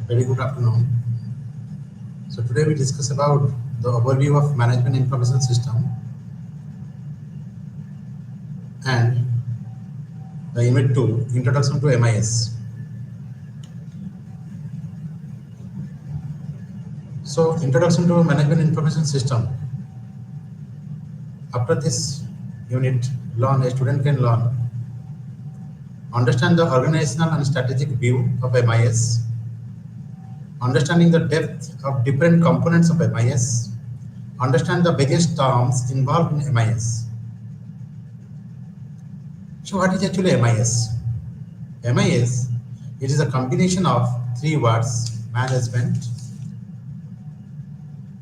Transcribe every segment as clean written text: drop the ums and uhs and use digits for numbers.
Very good afternoon. So today we discuss about the overview of management information system and the unit 2, introduction to MIS. So introduction to management information system. After this unit, a student can learn, understand the organizational and strategic view of MIS, understanding the depth of different components of MIS, understand the biggest terms involved in MIS. So what is actually MIS? MIS, it is a combination of three words: management,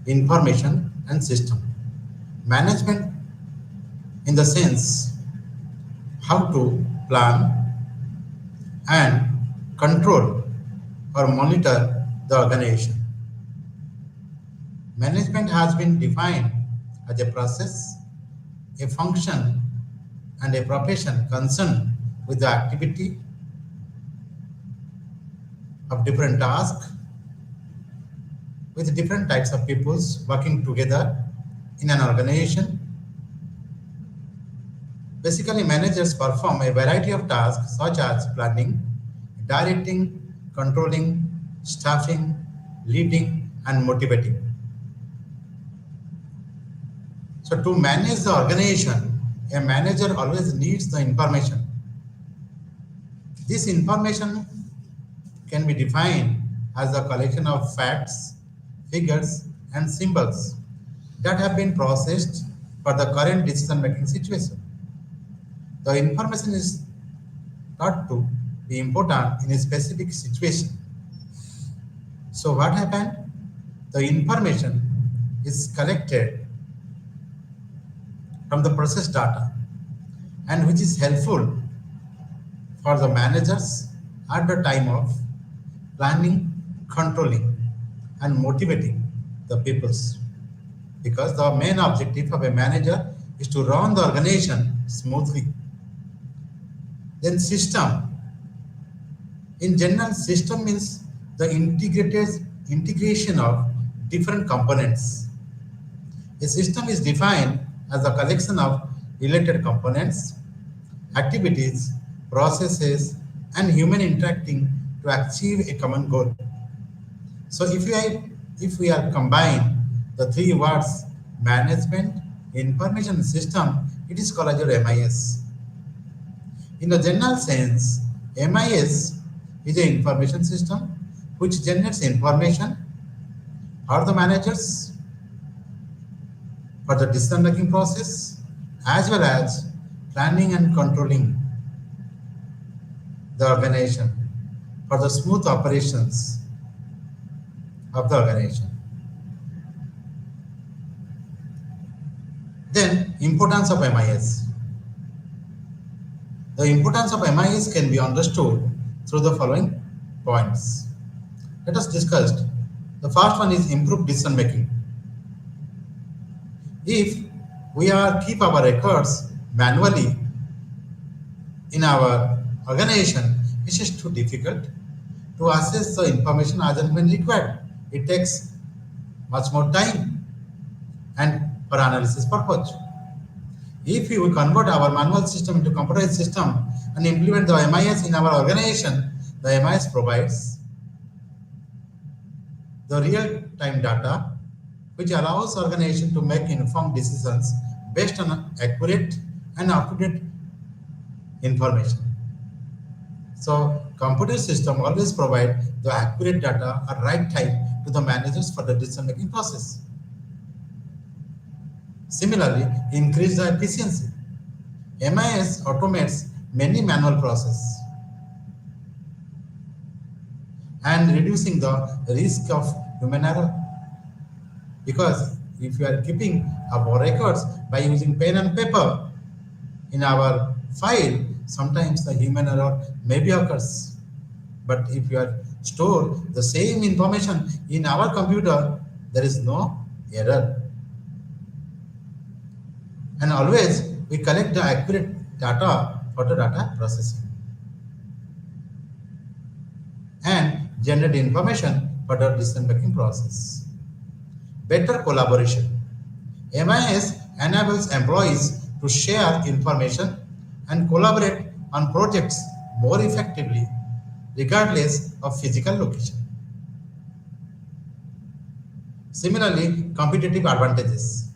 information, and system. Management in the sense how to plan and control or monitor the organization. Management has been defined as a process, a function, and a profession concerned with the activity of different tasks with different types of peoples working together in an organization. Basically, managers perform a variety of tasks such as planning, directing, controlling, staffing, leading, and motivating. So to manage the organization, a manager always needs the information. This information can be defined as a collection of facts, figures, and symbols that have been processed for the current decision-making situation. The information is thought to be important in a specific situation. So what happened? The information is collected from the process data and which is helpful for the managers at the time of planning, controlling, and motivating the peoples. Because the main objective of a manager is to run the organization smoothly. Then system. In general, system means the integration of different components. A system is defined as a collection of related components, activities, processes, and human interacting to achieve a common goal. So if we are combine the three words management, information system, it is called as your MIS. In the general sense, MIS is an information system which generates information for the managers for the decision-making process as well as planning and controlling the organization for the smooth operations of the organization. Then, importance of MIS. The importance of MIS can be understood through the following points. Let us discuss. The first one is improved decision making. If we keep our records manually in our organization, it is too difficult to assess the information as and when required. It takes much more time and for analysis purpose. If we convert our manual system into computerized system and implement the MIS in our organization, the MIS provides the real-time data which allows organization to make informed decisions based on accurate and up-to-date information. So computer system always provide the accurate data at right time to the managers for the decision-making process. Similarly, increase the efficiency. MIS automates many manual processes and reducing the risk of human error. Because if you are keeping our records by using pen and paper in our file, sometimes the human error maybe occurs. But if you are store the same information in our computer, there is no error. And always we collect the accurate data for the data processing. And generate information for the decision-making process. Better collaboration. MIS enables employees to share information and collaborate on projects more effectively, regardless of physical location. Similarly, competitive advantages.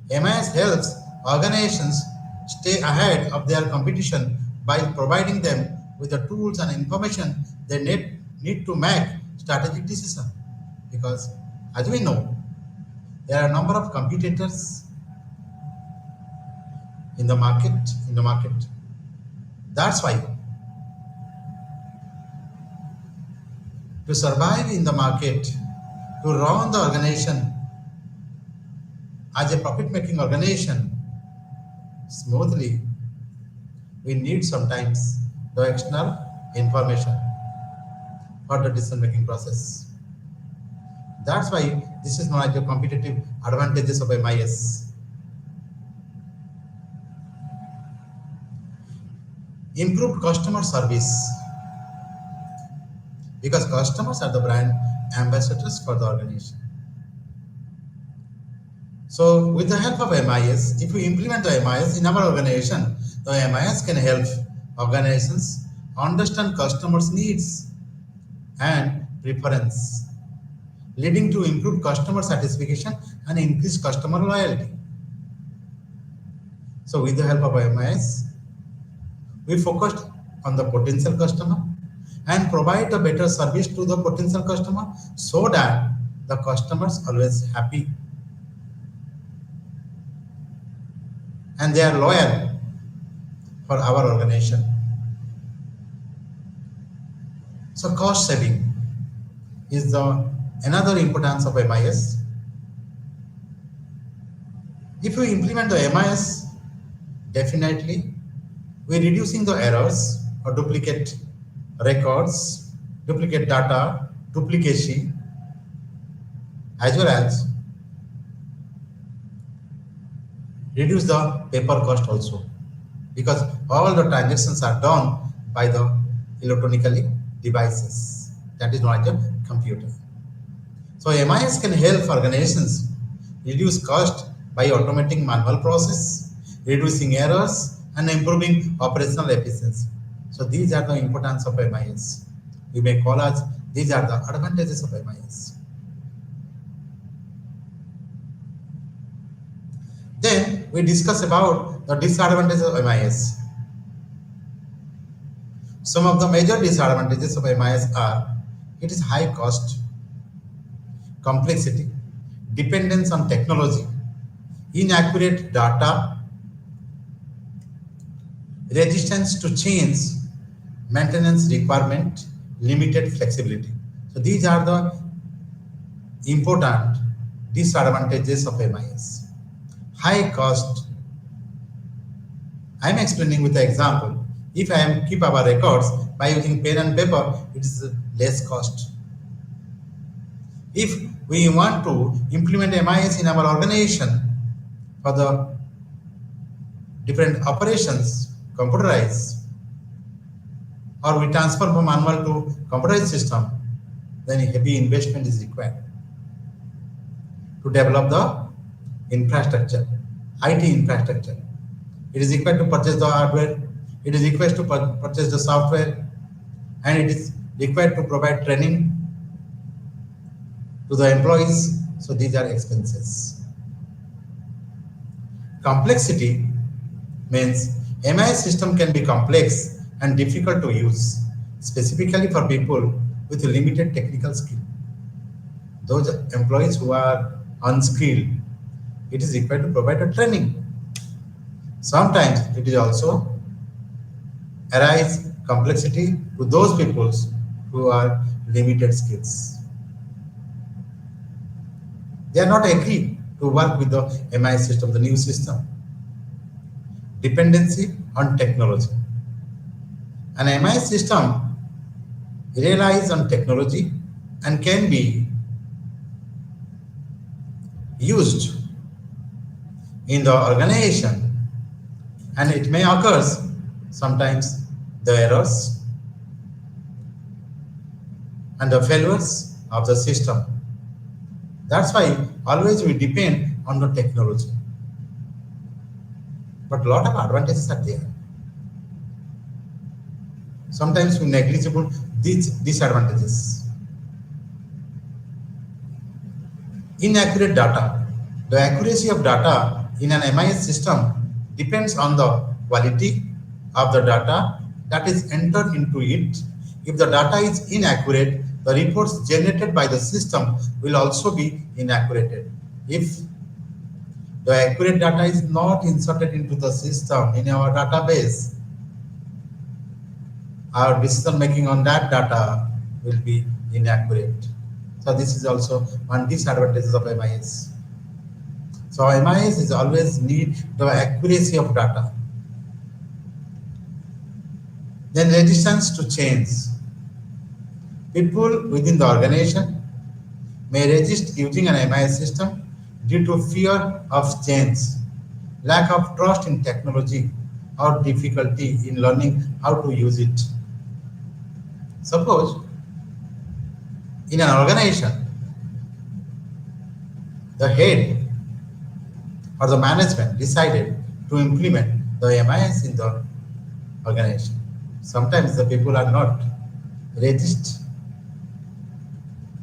MIS helps organizations stay ahead of their competition by providing them with the tools and information they need to make strategic decisions. Because as we know, there are a number of competitors in the market. That's why to survive in the market, to run the organization as a profit-making organization smoothly, we need sometimes the external information for the decision-making process. That's why this is known as the competitive advantages of MIS. Improved customer service, because customers are the brand ambassadors for the organization. So with the help of MIS, if we implement the MIS in our organization, the MIS can help organizations understand customers' needs and preference, leading to improved customer satisfaction and increased customer loyalty. So with the help of MIS, we focused on the potential customer and provide a better service to the potential customer so that the customers always happy and they are loyal for our organization. So cost saving is the another importance of MIS. If we implement the MIS, definitely we're reducing the errors or duplicate records, duplicate data, duplication, as well as reduce the paper cost also, because all the transactions are done by the electronically devices, that is not a computer. So MIS can help organizations reduce cost by automating manual process, reducing errors, and improving operational efficiency. So these are the importance of MIS. We may call as these are the advantages of MIS. Then we discuss about the disadvantages of MIS. Some of the major disadvantages of MIS are: it is high cost, complexity, dependence on technology, inaccurate data, resistance to change, maintenance requirement, limited flexibility. So these are the important disadvantages of MIS. High cost. I am explaining with the example. If I am keep our records by using pen and paper, it is less cost. If we want to implement MIS in our organization for the different operations, computerized, or we transfer from manual to computerized system, then a heavy investment is required to develop the infrastructure, IT infrastructure. It is required to purchase the hardware, it is required to purchase the software, and it is required to provide training to the employees. So these are expenses. Complexity means MIS system can be complex and difficult to use, specifically for people with limited technical skill. Those employees who are unskilled, it is required to provide a training. Sometimes it is also arise complexity to those people who are limited skills. They are not agree to work with the MIS system, the new system. Dependency on technology. An MIS system relies on technology and can be used in the organization, and it may occur sometimes the errors and the failures of the system. That's why always we depend on the technology. But a lot of advantages are there. Sometimes we negligible these disadvantages. Inaccurate data. The accuracy of data in an MIS system depends on the quality of the data that is entered into it. If the data is inaccurate, the reports generated by the system will also be inaccurate. If the accurate data is not inserted into the system in our database, our decision making on that data will be inaccurate. So this is also one disadvantage of MIS. So MIS is always need the accuracy of data. Then resistance to change. People within the organization may resist using an MIS system due to fear of change, lack of trust in technology, or difficulty in learning how to use it. Suppose in an organization, the head or the management decided to implement the MIS in the organization. Sometimes the people are not resist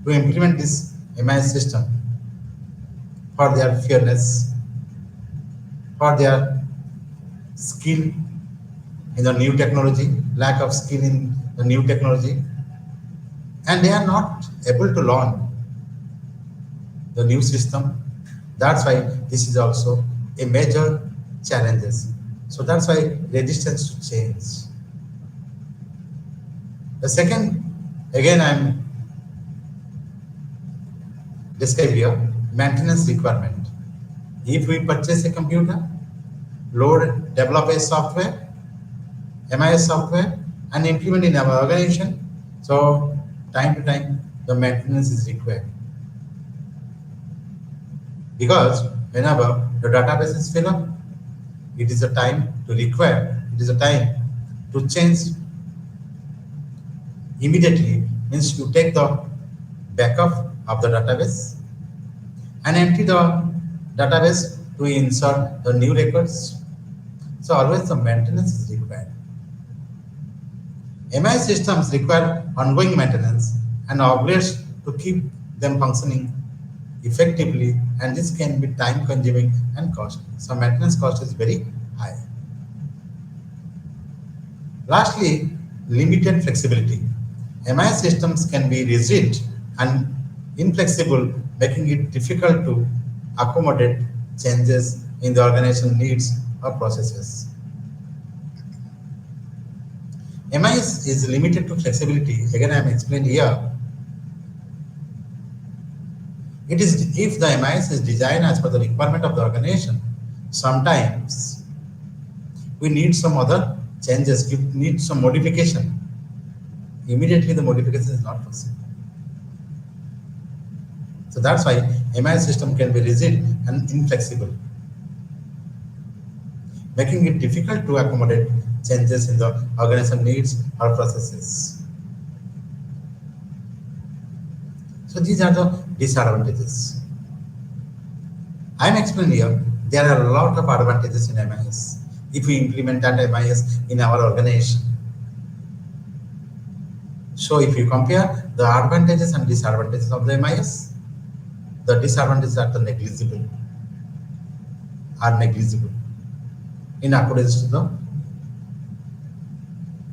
to implement this MIS system for their fairness, for their skill in the new technology, lack of skill in the new technology, and they are not able to learn the new system. That's why this is also a major challenges. So that's why resistance to change. The second, again I'm describe here, maintenance requirement. If we purchase a computer, load, develop a software, MIS software, and implement in our organization, so time to time the maintenance is required. Because whenever the database is filled up, it is a time to require, it is a time to change immediately, means you take the backup of the database and empty the database to insert the new records. So always the maintenance is required. MIS systems require ongoing maintenance and upgrades to keep them functioning effectively, and this can be time consuming and costly. So maintenance cost is very high. Lastly, limited flexibility. MIS systems can be rigid and inflexible, making it difficult to accommodate changes in the organization needs or processes. MIS is limited to flexibility. Again, I am explaining here. It is if the MIS is designed as per the requirement of the organization, sometimes we need some other changes, we need some modification. Immediately the modification is not possible. So that's why MIS system can be rigid and inflexible, making it difficult to accommodate changes in the organization needs or processes. So these are the disadvantages. I am explaining here, there are a lot of advantages in MIS if we implement that MIS in our organization. So if you compare the advantages and disadvantages of the MIS, the disadvantages are negligible in accordance to the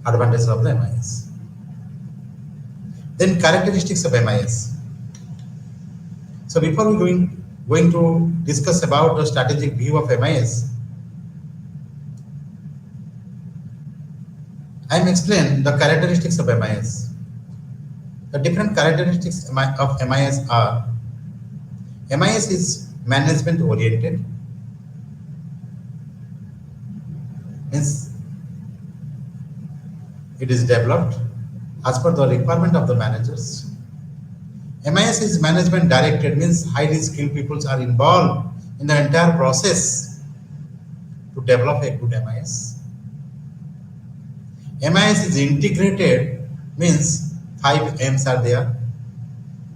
advantages of the MIS. Then characteristics of MIS. So before we going to discuss about the strategic view of MIS, I am explain the characteristics of MIS. The different characteristics of MIS are: MIS is management oriented, means it is developed as per the requirement of the managers. MIS is management directed, means highly skilled people are involved in the entire process to develop a good MIS. MIS is integrated, means 5 M's are there: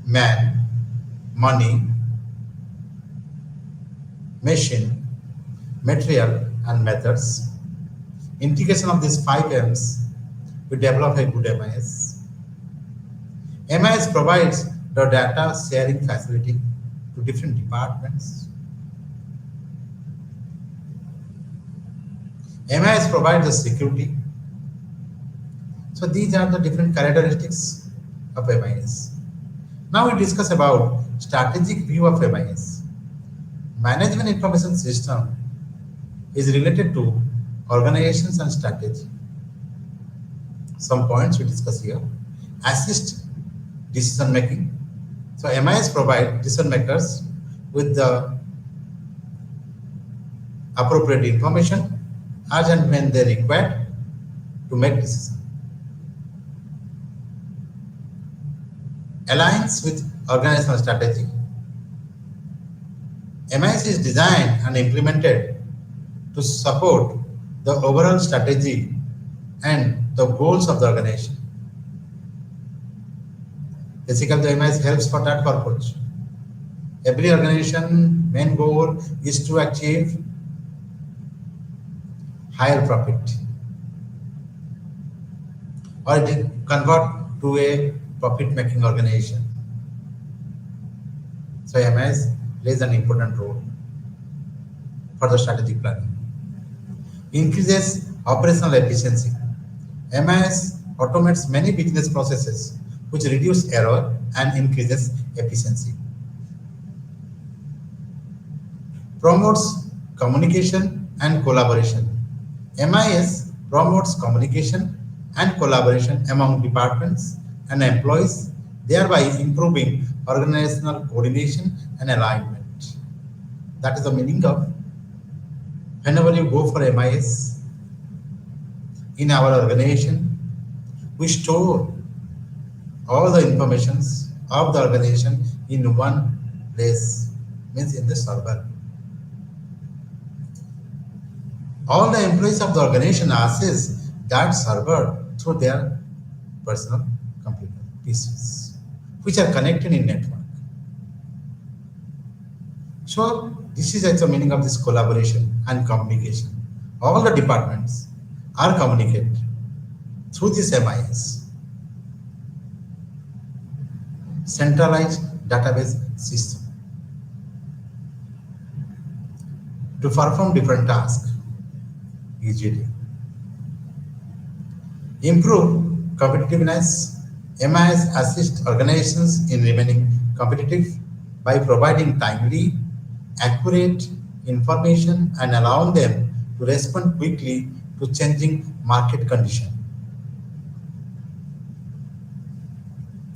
man, money, machine, material, and methods. Integration of these 5 M's, we develop a good MIS. MIS provides the data sharing facility to different departments. MIS provides the security. So these are the different characteristics of MIS. Now we discuss about strategic view of MIS. Management information system is related to organizations and strategy. Some points we discuss here. Assist decision making. So MIS provide decision makers with the appropriate information as and when they require to make decisions. Aligns with organizational strategy. MIS is designed and implemented to support the overall strategy and the goals of the organization. Basically, the MIS helps for that purpose. Every organization main goal is to achieve higher profit, or it convert to a profit-making organization. So MIS plays an important role for the strategic planning. Increases operational efficiency. MIS automates many business processes which reduce error and increases efficiency. Promotes communication and collaboration. MIS promotes communication and collaboration among departments and employees, thereby improving organizational coordination and alignment. That is the meaning of whenever you go for MIS in our organization, we store all the informations of the organization in one place, means in the server. All the employees of the organization access that server through their personal computer PCs, which are connected in network. So this is the meaning of this collaboration and communication. All the departments are communicated through this MIS. Centralized database system to perform different tasks easily. Improve competitiveness. MIS assists organizations in remaining competitive by providing timely, accurate information and allowing them to respond quickly to changing market conditions.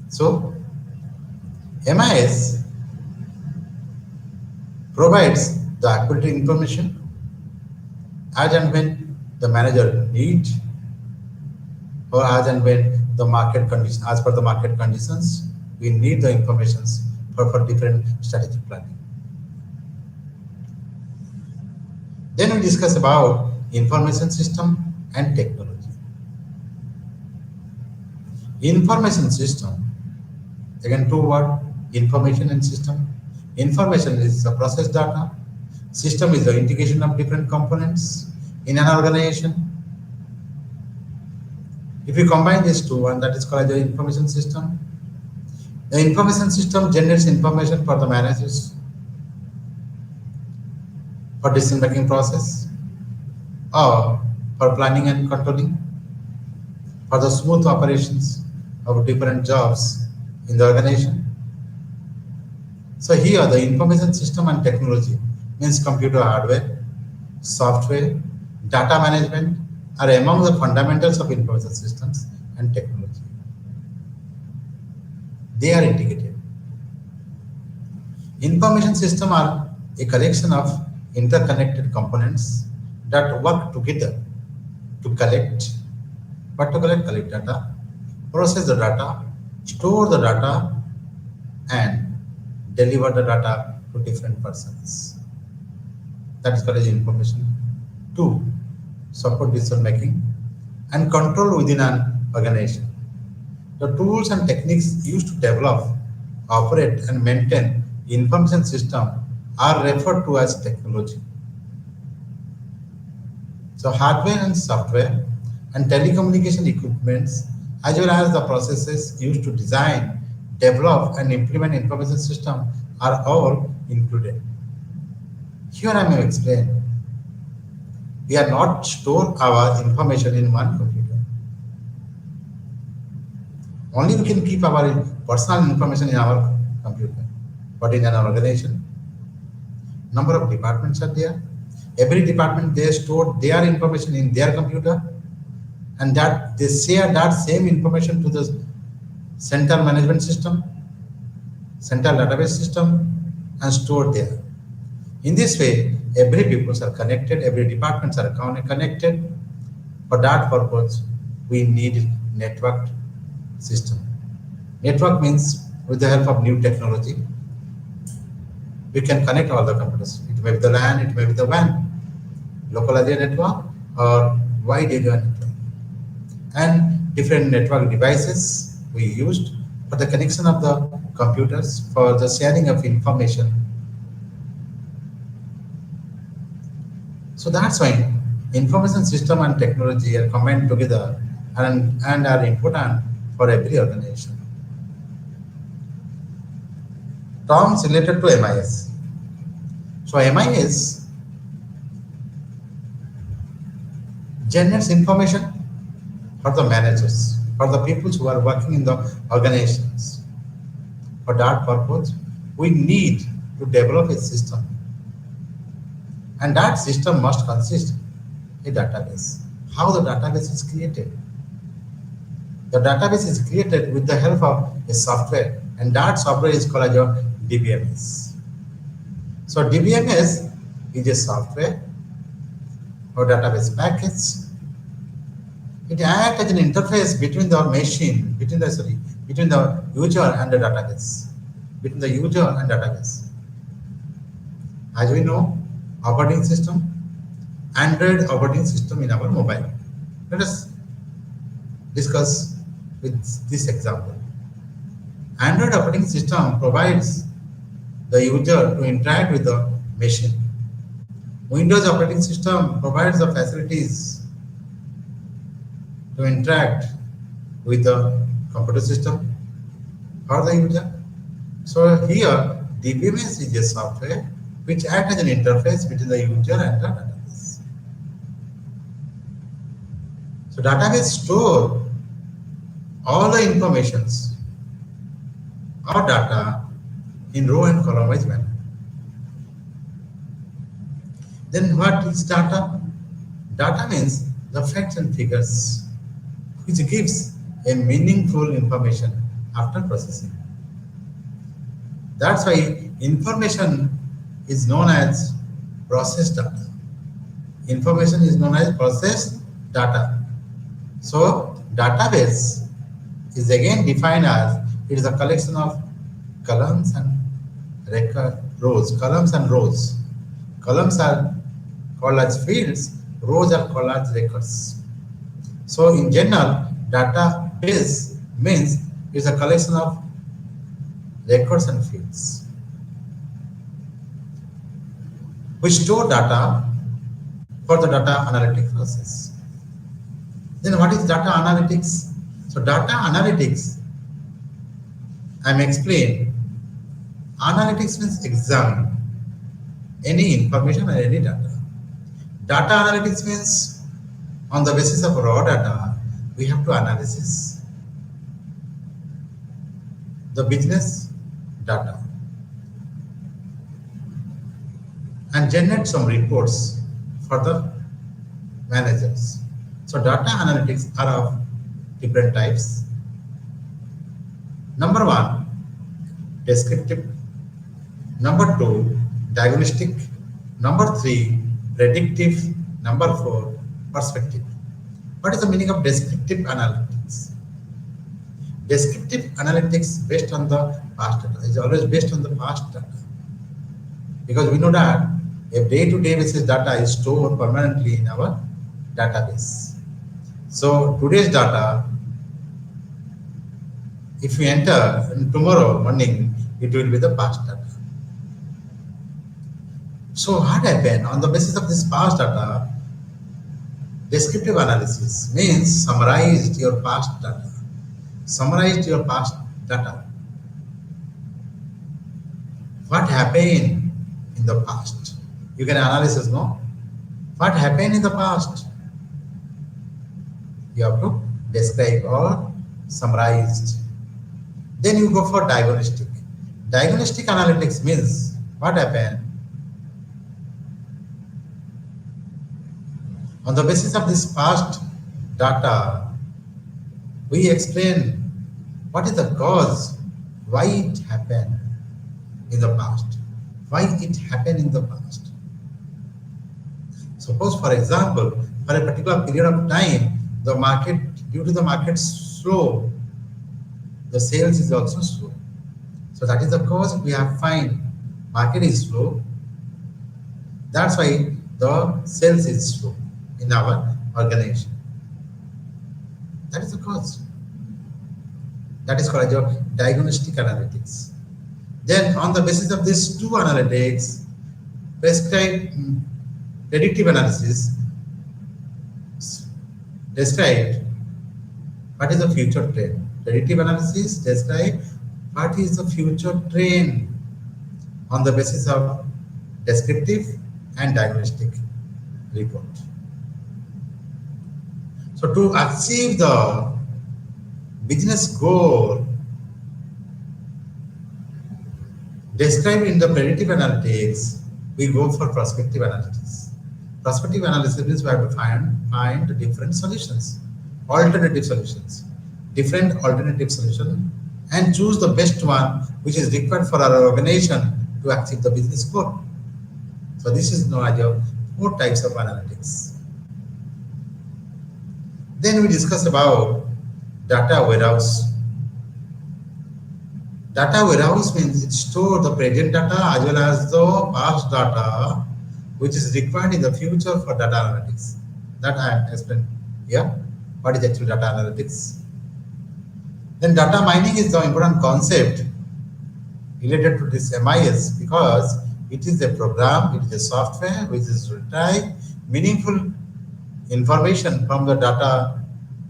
So, MIS provides the accurate information as and when the manager needs, or as and when the market condition, as per the market conditions, we need the informations for different strategic planning. Then we discuss about information system and technology. Information system, again two words, information and system. Information is the process data. System is the integration of different components in an organization. If you combine these two, and that is called the information system. The information system generates information for the managers for decision-making process, or for planning and controlling, for the smooth operations of different jobs in the organization. So here the information system and technology means computer hardware, software, data management are among the fundamentals of information systems and technology. They are integrated. Information systems are a collection of interconnected components that work together to collect data, process the data, store the data, and deliver the data to different persons. That is called as information. 2. Support decision making and control within an organization. The tools and techniques used to develop, operate, and maintain information system are referred to as technology. So hardware and software and telecommunication equipments, as well as the processes used to design, develop, and implement information system are all included. Here I may explain. We are not store our information in one computer. Only we can keep our personal information in our computer. But in an organization, number of departments are there. Every department they store their information in their computer, and that they share that same information to the central management system, central database system, and store there. In this way, every people are connected, every departments are connected. For that purpose, we need networked system. Network means with the help of new technology, we can connect all the computers. It may be the LAN, it may be the WAN, local area network or wide area network. And different network devices we used for the connection of the computers, for the sharing of information. So that's why information system and technology are combined together and are important for every organization. Terms related to MIS. So MIS generates information for the managers, for the people who are working in the organizations. For that purpose, we need to develop a system. And that system must consist a database. How the database is created? The database is created with the help of a software, and that software is called as your DBMS. So DBMS is a software or database package. It acts as an interface between the machine, between the user and the database, between the user and database. As we know, operating system, Android operating system in our mobile. Let us discuss with this example. Android operating system provides the user to interact with the machine. Windows operating system provides the facilities to interact with the computer system or the user. So here, DBMS is a software which acts as an interface between the user and the database. So database store all the informations or data in row and column wise manner. Then what is data? Data means the facts and figures which gives a meaningful information after processing. That's why information is known as processed data. Information is known as processed data. So database is again defined as it is a collection of columns and rows. Columns and rows. Columns are called as fields, rows are called as records. So in general, database means it's a collection of records and fields. We store data for the data analytics process. Then what is data analytics? So data analytics, I'm explaining. Analytics means examine any information or any data. Data analytics means on the basis of raw data, we have to analysis the business data and generate some reports for the managers. So data analytics are of different types. Number one, descriptive. Number two, diagnostic. Number three, predictive. Number four, perspective. What is the meaning of descriptive analytics? Descriptive analytics based on the past data is always based on the past data, because we know that a day-to-day basis data is stored permanently in our database. So today's data If you enter tomorrow morning, it will be the past data. So what happened? On the basis of this past data, descriptive analysis means summarized your past data. Summarized your past data. What happened in the past? You can analysis, no? What happened in the past? You have to describe or summarize. Then you go for diagnostic. Diagnostic analytics means what happened. On the basis of this past data, we explain what is the cause, why it happened in the past, why it happened in the past. Suppose, for example, for a particular period of time, the market, due to the market slow, the sales is also slow. So that is the cause we have find market is slow. That's why the sales is slow in our organization. That is the cause. That is called your diagnostic analytics. Then on the basis of these two analytics, prescribe predictive analysis described what is the future trend. Predictive analysis describe what is the future trend on the basis of descriptive and diagnostic report. So to achieve the business goal described in the predictive analytics, we go for prospective analytics. Prospective analysis means we have to find different solutions, alternative solutions, and choose the best one which is required for our organization to achieve the business goal. So this is known as your 4 types of analytics. Then we discuss about data warehouse. Data warehouse means it stores the present data as well as the past data which is required in the future for data analytics. That I am explaining here. What is actual data analytics? Then data mining is the important concept related to this MIS because it is a program, it is a software which is retrieve meaningful information from the data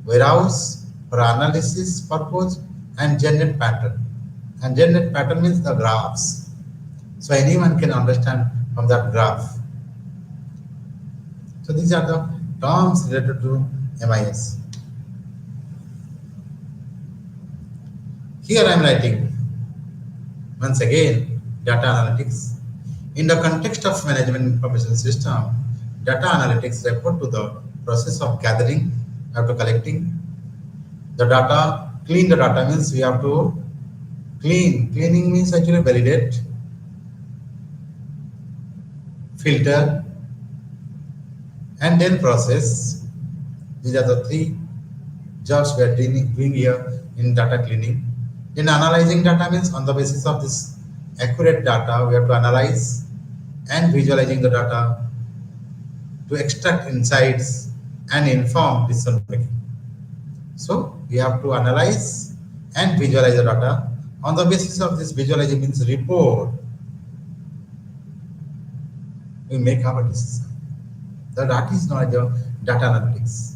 warehouse for analysis purpose and generate pattern. And generate pattern means the graphs. So anyone can understand from that graph. So these are the terms related to MIS. Here I am writing once again data analytics. In the context of management information system, data analytics refer to the process of gathering, after collecting the data. Clean the data means we have to clean. Cleaning means actually validate, filter, and then process. These are the 3 jobs we are doing here in data cleaning. Then analyzing data means on the basis of this accurate data, we have to analyze and visualizing the data to extract insights and inform decision making. So we have to analyze and visualize the data. On the basis of this visualization means report, we make our decision. That is not the data analytics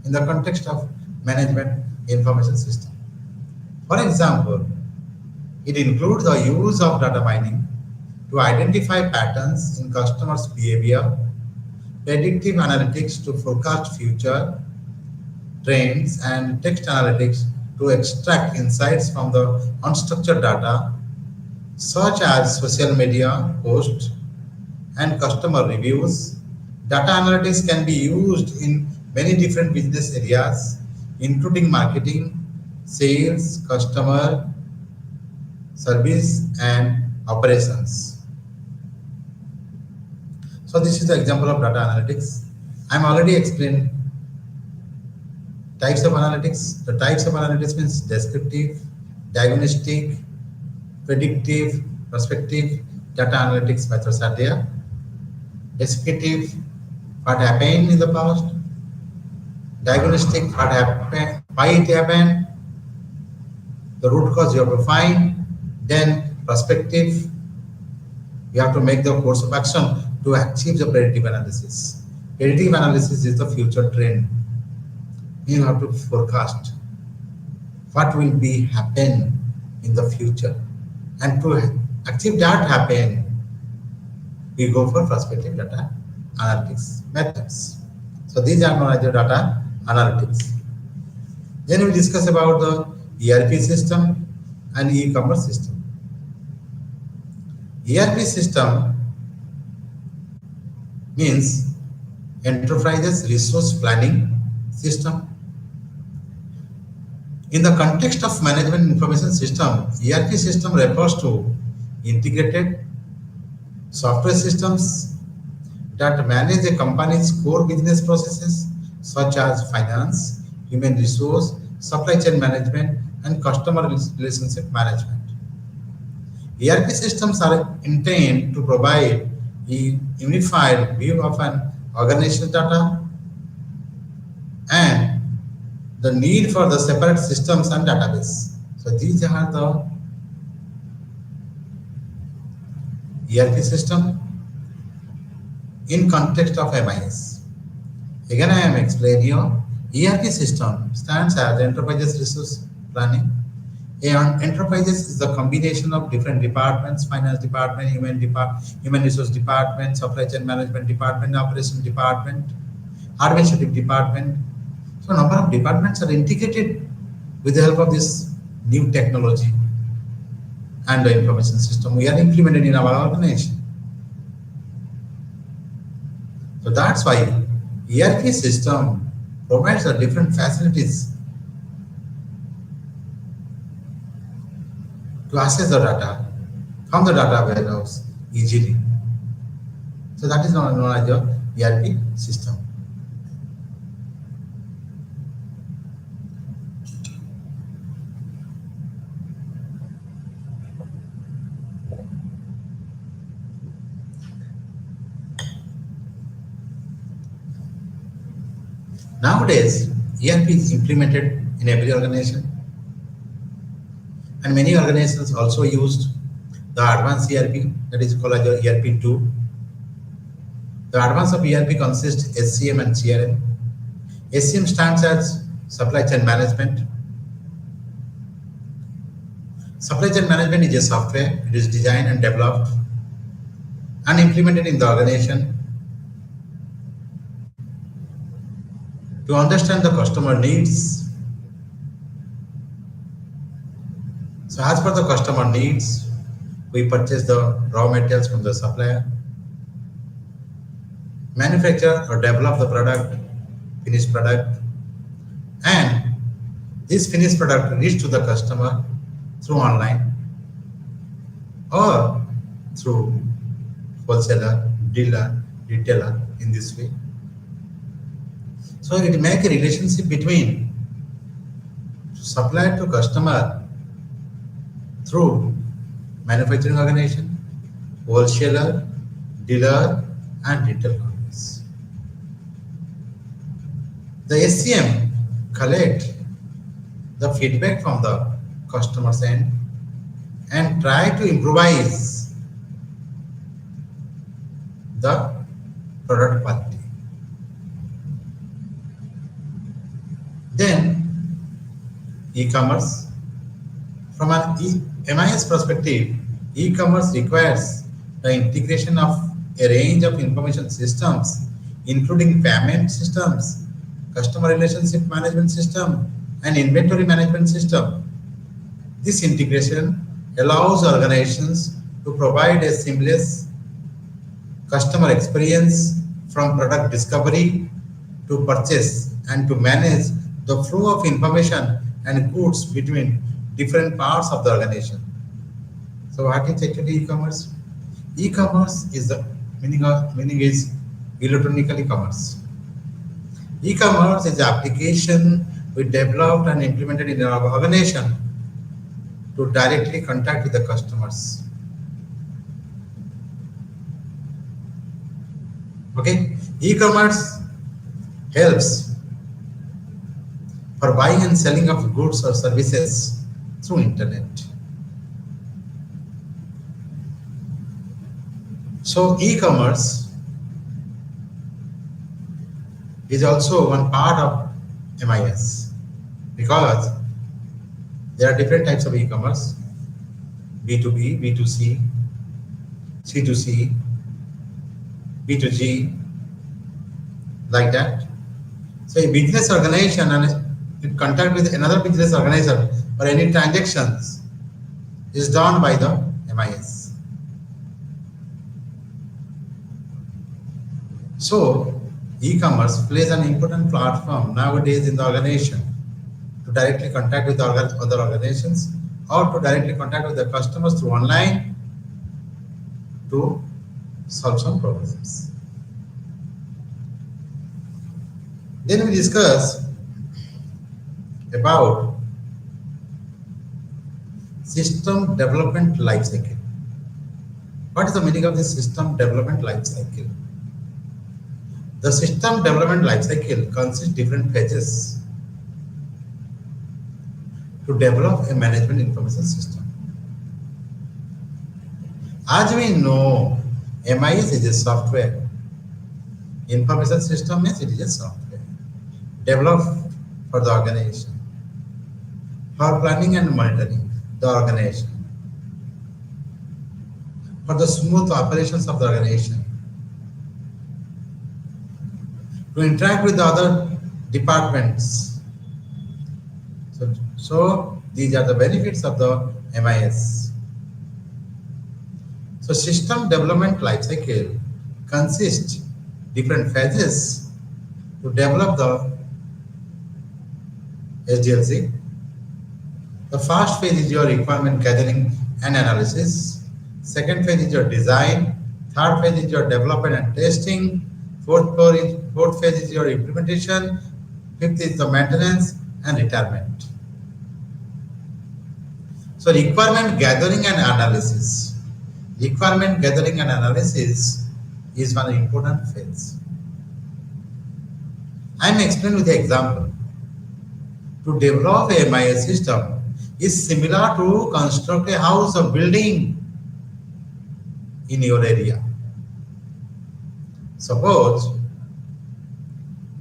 in the context of management information system. For example, it includes the use of data mining to identify patterns in customers' behavior, predictive analytics to forecast future trends, and text analytics to extract insights from the unstructured data, such as social media posts and customer reviews. Data analytics can be used in many different business areas, including marketing, sales, customer service, and operations. So this is the example of data analytics. I'm already explained types of analytics. The types of analytics means descriptive, diagnostic, predictive, prospective. Data analytics methods are there. Descriptive, what happened in the past. Diagnostic, what happened, why it happened. The root cause you have to find, then perspective, you have to make the course of action to achieve the predictive analysis. Predictive analysis is the future trend. You have to forecast what will be happen in the future. And to achieve that happen, we go for prospective data analytics methods. So these are known as the data analytics. Then we discuss about the ERP system and e-commerce system. ERP system means enterprises resource planning system. In the context of management information system, ERP system refers to integrated software systems that manage a company's core business processes such as finance, human resource, supply chain management, and customer relationship management. ERP systems are intended to provide a unified view of an organization's data and the need for the separate systems and database. So these are the ERP system in context of MIS. Again, I am explaining here. ERP system stands as Enterprises Resource Planning. And enterprises is the combination of different departments: finance department, human resource department, supply chain management department, operation department, administrative department. So number of departments are integrated with the help of this new technology and the information system we are implemented in our organization. So that's why ERP system provides the different facilities to access the data from the data warehouse easily. So that is known as the ERP system. Nowadays, ERP is implemented in every organization, and many organizations also used the advanced ERP, that is called as the ERP2. The advance of ERP consists SCM and CRM. SCM stands as supply chain management. Supply chain management is a software. It is designed and developed and implemented in the organization to understand the customer needs. So as per the customer needs, we purchase the raw materials from the supplier, manufacture or develop the product, finished product, and this finished product reaches to the customer through online or through wholesaler, dealer, retailer in this way. So it makes a relationship between supplier to customer through manufacturing organization, wholesaler, dealer, and retail companies. The SCM collect the feedback from the customer's end and try to improvise the product quality. Then e-commerce. From an MIS perspective, e-commerce requires the integration of a range of information systems, including payment systems, customer relationship management system, and inventory management system. This integration allows organizations to provide a seamless customer experience from product discovery to purchase and to manage the flow of information and goods between different parts of the organization. So what is actually e-commerce? E-commerce is the meaning is electronic commerce. E-commerce is the application we developed and implemented in our organization to directly contact with the customers. Okay, e-commerce helps for buying and selling of goods or services through internet. So e-commerce is also one part of MIS because there are different types of e-commerce: B2B, B2C, C2C, B2G, like that. So a business organization and in contact with another business organization or any transactions is done by the MIS. So e-commerce plays an important platform nowadays in the organization to directly contact with other organizations or to directly contact with the customers through online to solve some problems. Then we discuss about system development life cycle. What is the meaning of this system development life cycle? The system development life cycle consists of different phases to develop a management information system. As we know, MIS is a software. Information system means it is a software developed for the organization, for planning and monitoring the organization, for the smooth operations of the organization, to interact with the other departments. So these are the benefits of the MIS. So system development life cycle consists different phases to develop the SDLC. The first phase is your requirement gathering and analysis. Second phase is your design. Third phase is your development and testing. Fourth phase is your implementation. Fifth is the maintenance and retirement. So requirement gathering and analysis. Requirement gathering and analysis is one important phase. I am explaining with the example. To develop a MIS system is similar to construct a house or building in your area. Suppose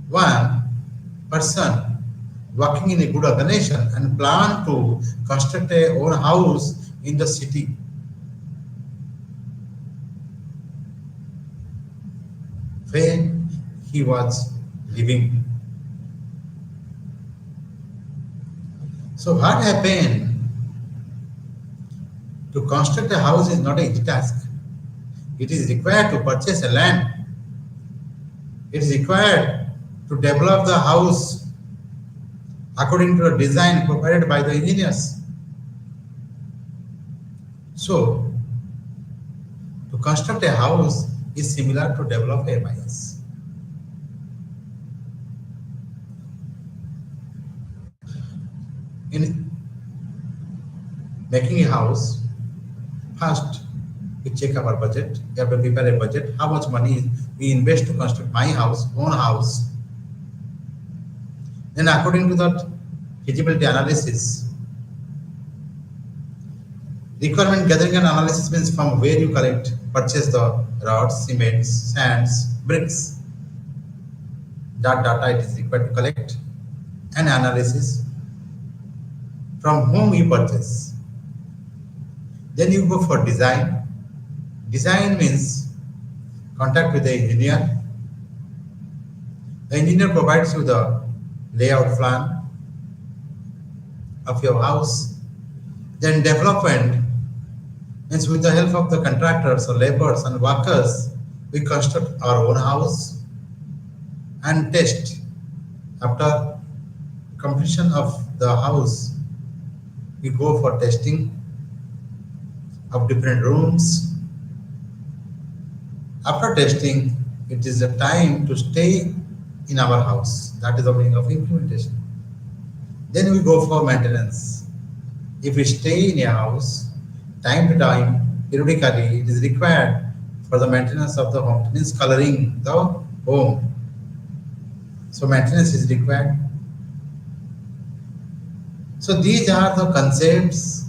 one person working in a good organization and plan to construct a own house in the city. Where he was living. So what happened? To construct a house is not an easy task. It is required to purchase a land. It is required to develop the house according to a design provided by the engineers. So, to construct a house is similar to develop a MIS. In making a house, first we check our budget. We have to prepare a budget. How much money we invest to construct my house, own house. Then according to that feasibility analysis, requirement gathering and analysis means from where you purchase the rods, cements, sands, bricks. That data it is required to collect. And analysis from whom you purchase. Then you go for design. Design means contact with the engineer. The engineer provides you the layout plan of your house. Then development means with the help of the contractors or laborers and workers, we construct our own house. And test. After completion of the house, we go for testing of different rooms. After testing, it is a time to stay in our house. That is the meaning of implementation. Then we go for maintenance. If we stay in a house, time to time, periodically, it is required for the maintenance of the home. It means coloring the home. So maintenance is required. So So these are the concepts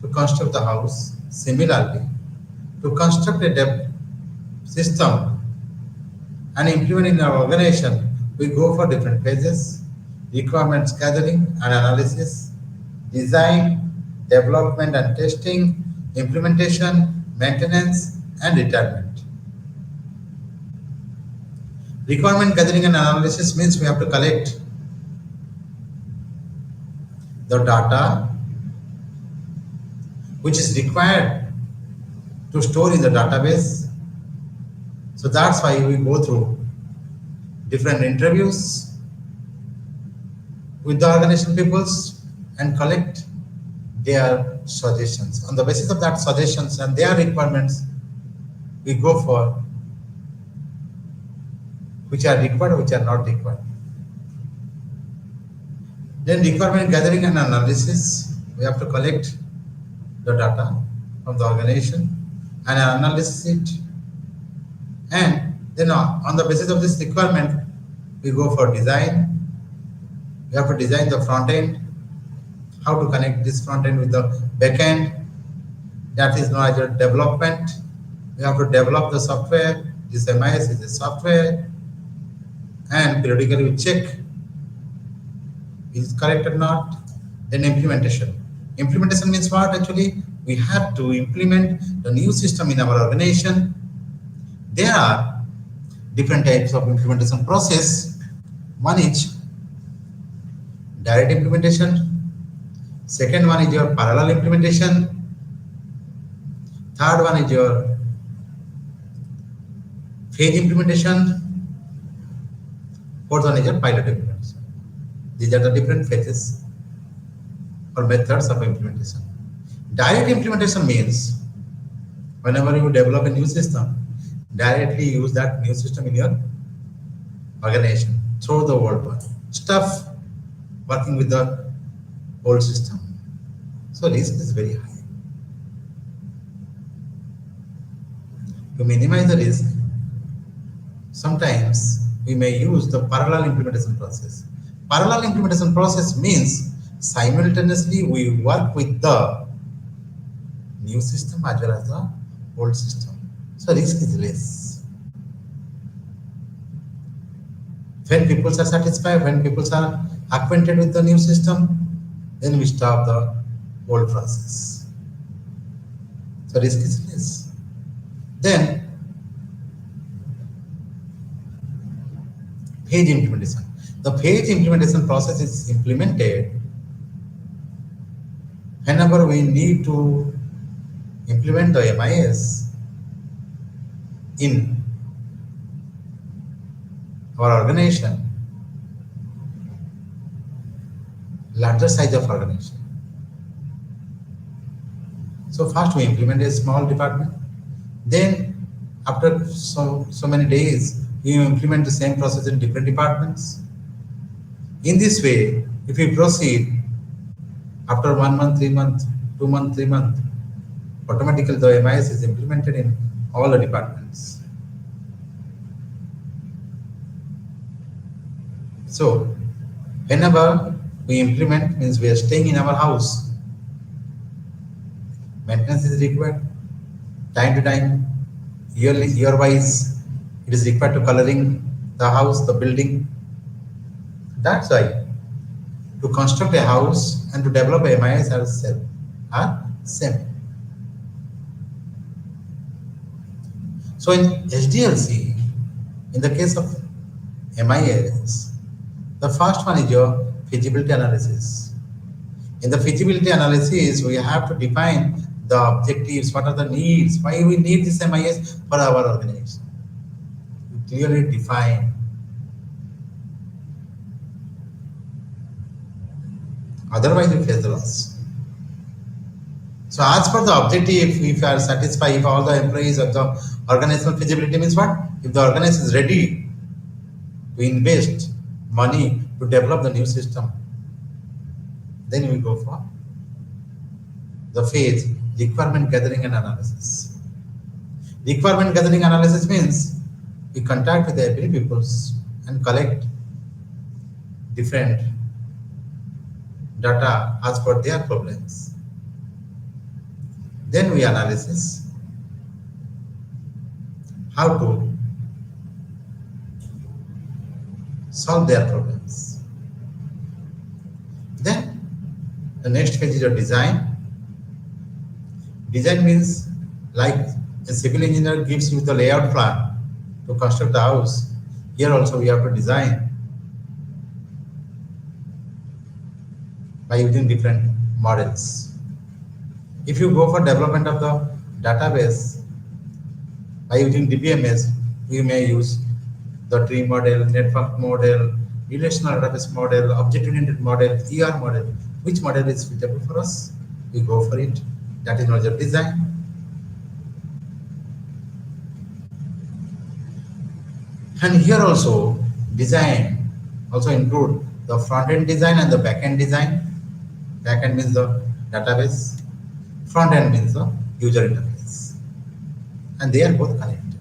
to construct the house. Similarly, to construct a debt system and implement in our organization, we go for different phases: requirements gathering and analysis, design, development and testing, implementation, maintenance, and retirement. Requirement gathering and analysis means we have to collect the data which is required to store in the database. So that's why we go through different interviews with the organization peoples and collect their suggestions. On the basis of that suggestions and their requirements, we go for which are required, which are not required. Then requirement gathering and analysis, we have to collect the data from the organization and analyze it. And then on the basis of this requirement, we go for design. We have to design the front end, how to connect this front end with the back end. That is known as development. We have to develop the software. This MIS is a software. And periodically we check is it correct or not. Then implementation. Implementation means what actually? We have to implement the new system in our organization. There are different types of implementation process. One is direct implementation. Second one is your parallel implementation. Third one is your phase implementation. Fourth one is your pilot implementation. These are the different phases or methods of implementation. Direct implementation means whenever you develop a new system, directly use that new system in your organization. Throw the old one. Stuff working with the old system. So risk is very high. To minimize the risk, sometimes we may use the parallel implementation process. Parallel implementation process means simultaneously we work with the new system as well as the old system. So risk is less. When people are satisfied, when people are acquainted with the new system, then we stop the old process. So risk is less. Then phase implementation. The phase implementation process is implemented whenever we need to implement the MIS in our organization, larger size of organization. So first we implement a small department, then after so many days we implement the same process in different departments. In this way, if we proceed after 1 month, 3 months, 2 months, 3 months, automatically the MIS is implemented in all the departments. So whenever we implement means we are staying in our house. Maintenance is required time to time, year-wise. It is required to coloring the house, the building. That's why to construct a house and to develop a MIS are same. So in SDLC, in the case of MIS, the first one is your feasibility analysis. In the feasibility analysis, we have to define the objectives, what are the needs, why we need this MIS for our organization. We clearly define. Otherwise, we face the loss. So as per the objective, if we are satisfied, if all the employees of the organizational feasibility means what? If the organization is ready to invest money to develop the new system, then we go for the phase requirement gathering and analysis. Requirement gathering analysis means we contact with the every peoples and collect different data as per their problems. Then we analysis how to solve their problems. Then the next phase is your design. Design means like a civil engineer gives you the layout plan to construct the house. Here also we have to design by using different models. If you go for development of the database by using DBMS, we may use the tree model, network model, relational database model, object-oriented model, ER model. Which model is suitable for us? We go for it. That is knowledge of design. And here also, design also include the front-end design and the back-end design. Back-end means the database. Front-end means the user interface. And they are both connected.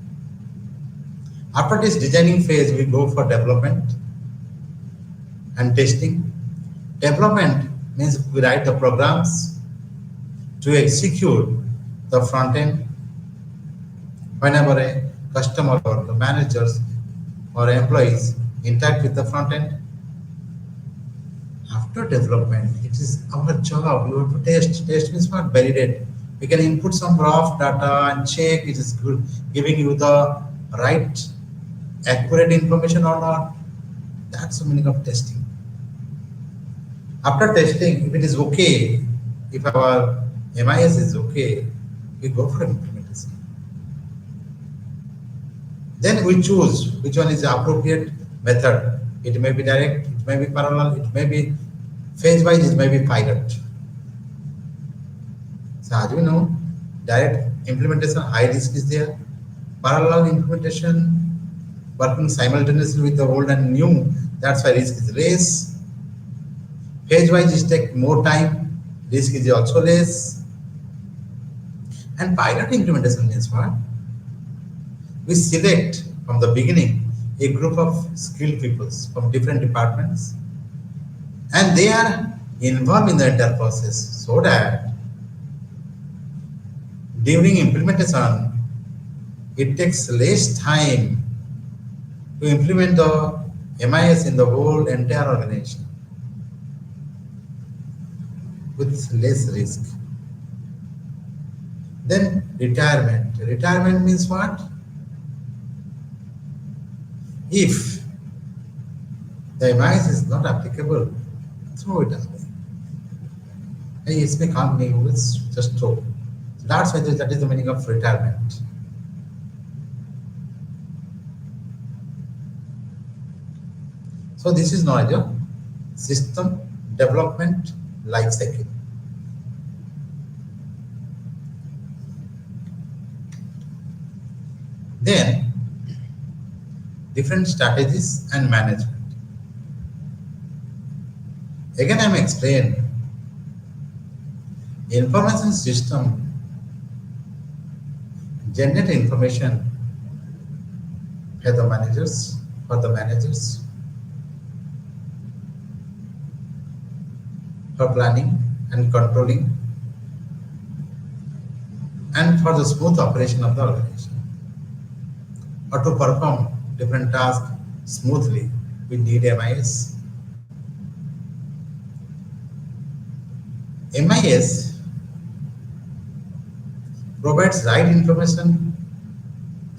After this designing phase, we go for development and testing. Development means we write the programs to execute the front end whenever a customer or the managers or employees interact with the front end. After development, it is our job. We have to test. Test means not validate. We can input some raw data and check it is good, giving you the right, accurate information or not. That's the meaning of testing. After testing, if it is okay, if our MIS is okay, we go for implementation. Then we choose which one is the appropriate method. It may be direct, it may be parallel, it may be phase-wise, it may be pilot. So as we know, direct implementation, high risk is there. Parallel implementation, working simultaneously with the old and new, that's why risk is less. Phase-wise, it takes more time, risk is also less. And pilot implementation means what? We select from the beginning a group of skilled people from different departments, and they are involved in the entire process so that during implementation, it takes less time to implement the MIS in the whole entire organization with less risk. Then retirement. Retirement means what? If the MIS is not applicable, throw it away. Hey, it's my company, let's just throw. So that's why that is the meaning of retirement. So this is knowledge of system development life cycle. Then different strategies and management. Again, I am explaining information system generate information for the managers, for planning and controlling, and for the smooth operation of the organization. Or to perform different tasks smoothly, we need MIS. MIS provides right information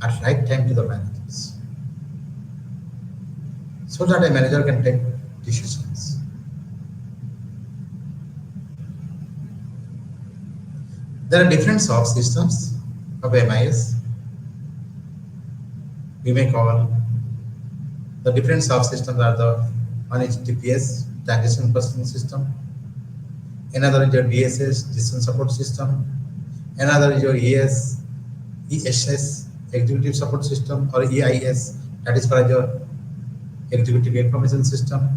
at right time to the managers, so that a manager can take decisions. There are different soft systems of MIS. We may call the different soft systems are the one is TPS, transition processing system. Another is your DSS, decision support system. Another is your ESS, executive support system, or EIS, that is for your executive information system.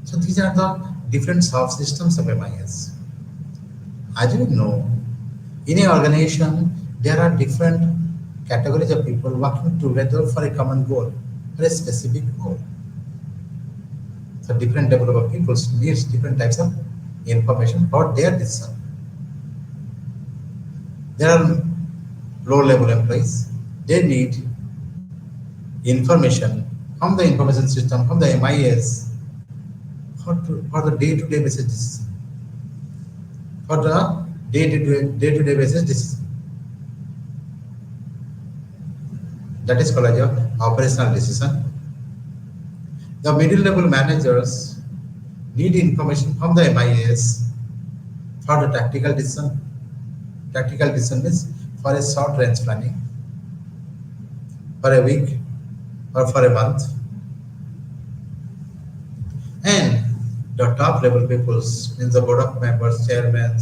So these are the different soft systems of MIS. As you know, in an organization, there are different categories of people working together for a common goal, for a specific goal. So different level of people needs different types of information for their decision. There are low level employees. They need information from the information system, from the MIS, for the day-to-day basis decision. For the day-to-day basis decision. That is called as your operational decision. The middle level managers need information from the MIS for the tactical decision. Tactical decision means for a short range planning, for a week or for a month. And the top level peoples, means the board of members, chairmen,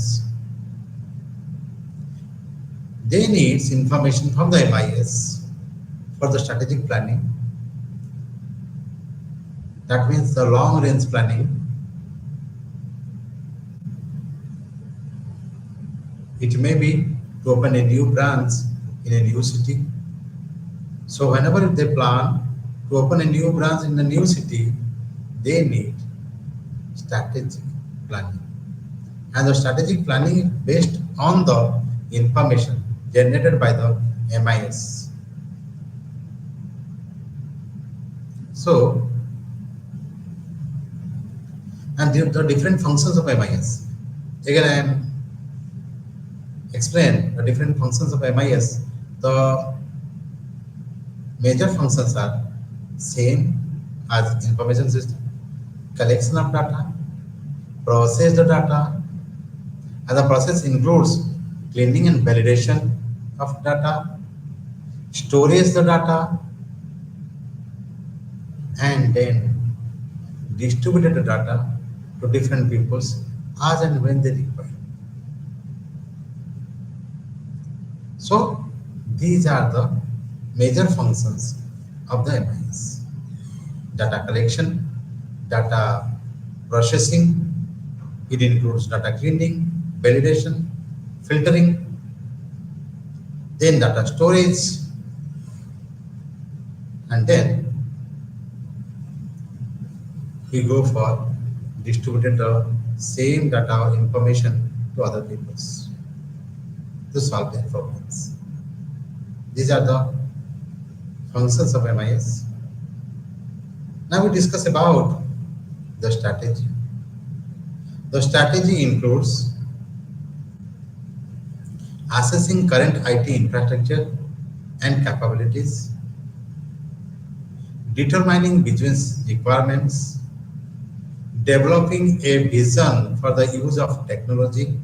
they need information from the MIS for the strategic planning. That means the long range planning. It may be to open a new branch in a new city. So whenever they plan to open a new branch in a new city, they need strategic planning. And the strategic planning is based on the information generated by the MIS. So, and the different functions of MIS. Again, I am explain the different functions of MIS. The major functions are same as information system: collection of data, process the data, and the process includes cleaning and validation of data, storage the data, and then distributed the data to different peoples as and when they require. So these are the major functions of the MIS: data collection, data processing, it includes data cleaning, validation, filtering, then data storage, and then we go for distributed the same data or information to other peoples to solve their problems. These are the functions of MIS. Now we discuss about the strategy. The strategy includes assessing current IT infrastructure and capabilities, determining business requirements, developing a vision for the use of technology,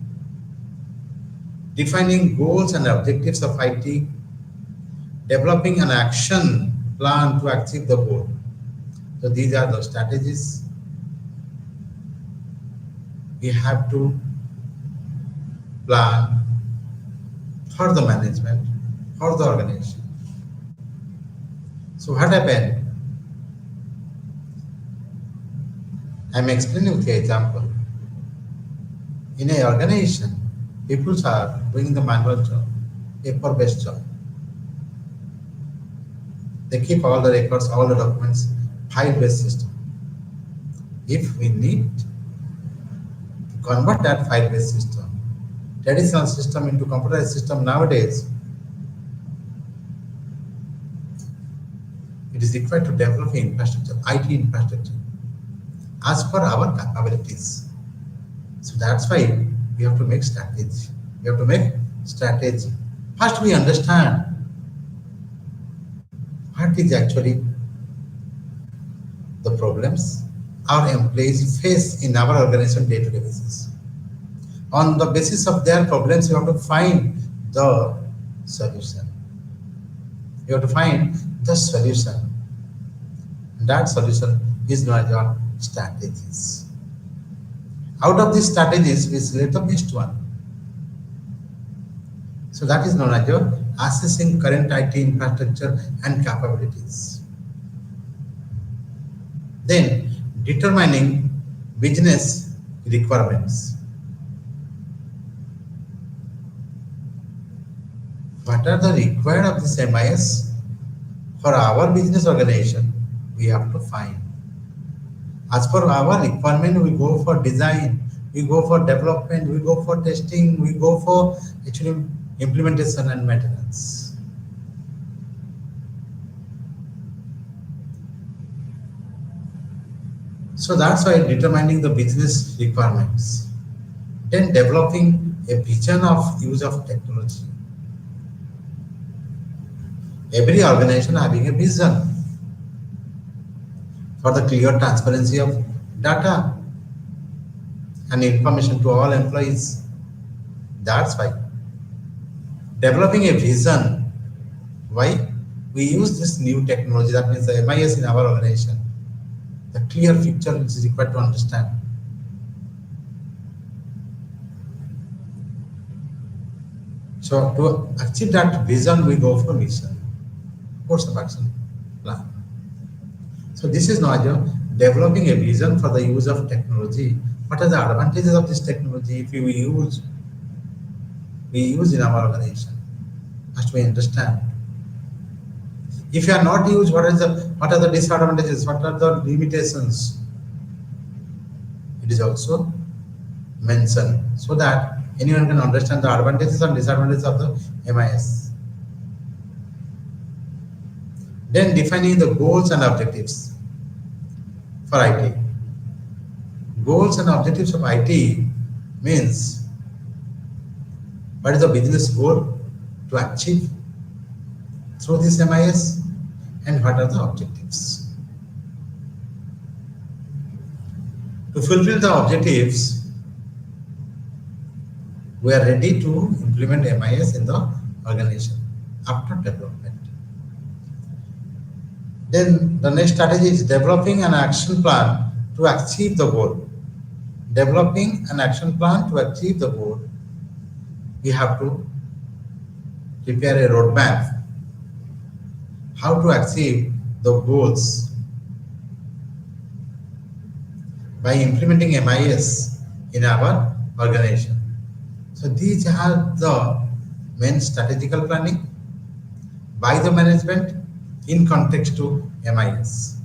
defining goals and objectives of IT, developing an action plan to achieve the goal. So these are the strategies we have to plan for the management, for the organization. So what happened? I'm explaining with you an example. In an organization, people are doing the manual job, paper-based job. They keep all the records, all the documents, file-based system. If we need to convert that file-based system, traditional system into computerized system nowadays, it is required to develop infrastructure, IT infrastructure, as per our capabilities. So that's why we have to make strategy. We have to make strategy. First, we understand what is actually the problems our employees face in our organization day-to-day basis. On the basis of their problems, you have to find the solution. You have to find the solution. That solution is known as your strategies. Out of these strategies, we select the best one. So that is known as your assessing current IT infrastructure and capabilities. Then determining business requirements. What are the required of this MIS for our business organization? We have to find. As per our requirement, we go for design, we go for development, we go for testing, we go for actually implementation and maintenance. So that's why determining the business requirements. Then developing a vision of use of technology. Every organization having a vision for the clear transparency of data and information to all employees. That's why developing a vision. Why? We use this new technology, that means the MIS in our organization. The clear picture is required to understand. So to achieve that vision, we go for mission, course of action plan. So this is now developing a vision for the use of technology. What are the advantages of this technology if we use in our organization? Must we understand? If you are not used, what are the disadvantages? What are the limitations? It is also mentioned so that anyone can understand the advantages and disadvantages of the MIS. Then defining the goals and objectives for IT. Goals and objectives of IT means what is the business goal to achieve through this MIS and what are the objectives. To fulfill the objectives, we are ready to implement MIS in the organization after development. Then the next strategy is developing an action plan to achieve the goal. Developing an action plan to achieve the goal, we have to prepare a roadmap how to achieve the goals by implementing MIS in our organization. So these are the main strategical planning by the management in context to MIS.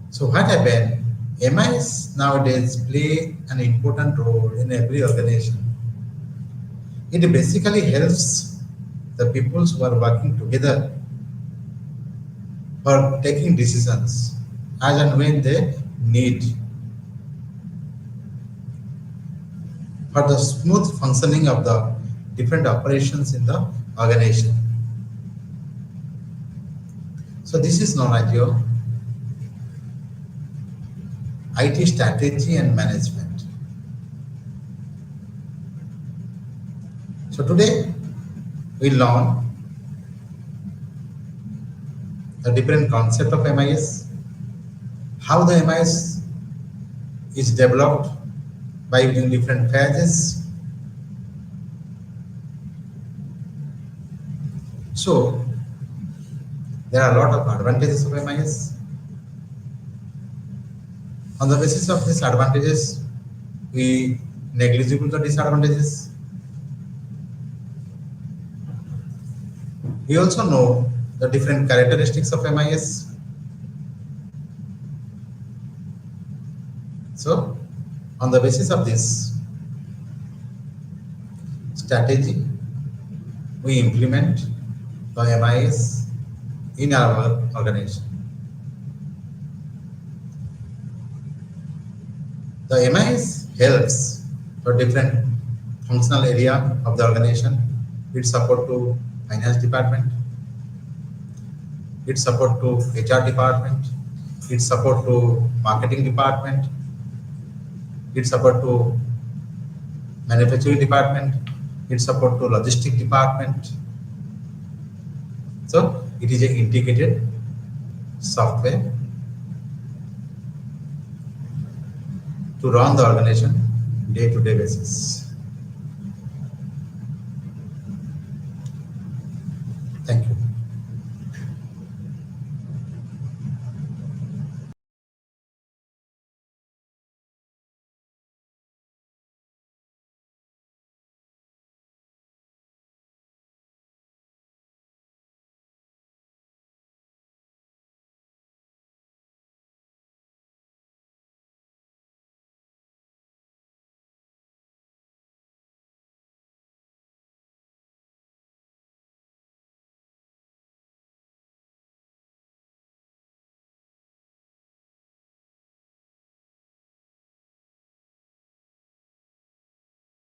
So what happened? MIS nowadays play an important role in every organization. It basically helps the people who are working together for taking decisions as and when they need for the smooth functioning of the different operations in the organization. So this is known as your IT strategy and management. So today we learn the different concept of MIS, how the MIS is developed by using different phases. So there are a lot of advantages of MIS. On the basis of these advantages, we negligible the disadvantages. We also know the different characteristics of MIS. So, on the basis of this strategy, we implement the MIS in our organization. The MIS helps for different functional area of the organization. It support to finance department, it support to HR department, it support to marketing department, it support to manufacturing department, it support to logistic department. So it is an integrated software to run the organization day-to-day basis.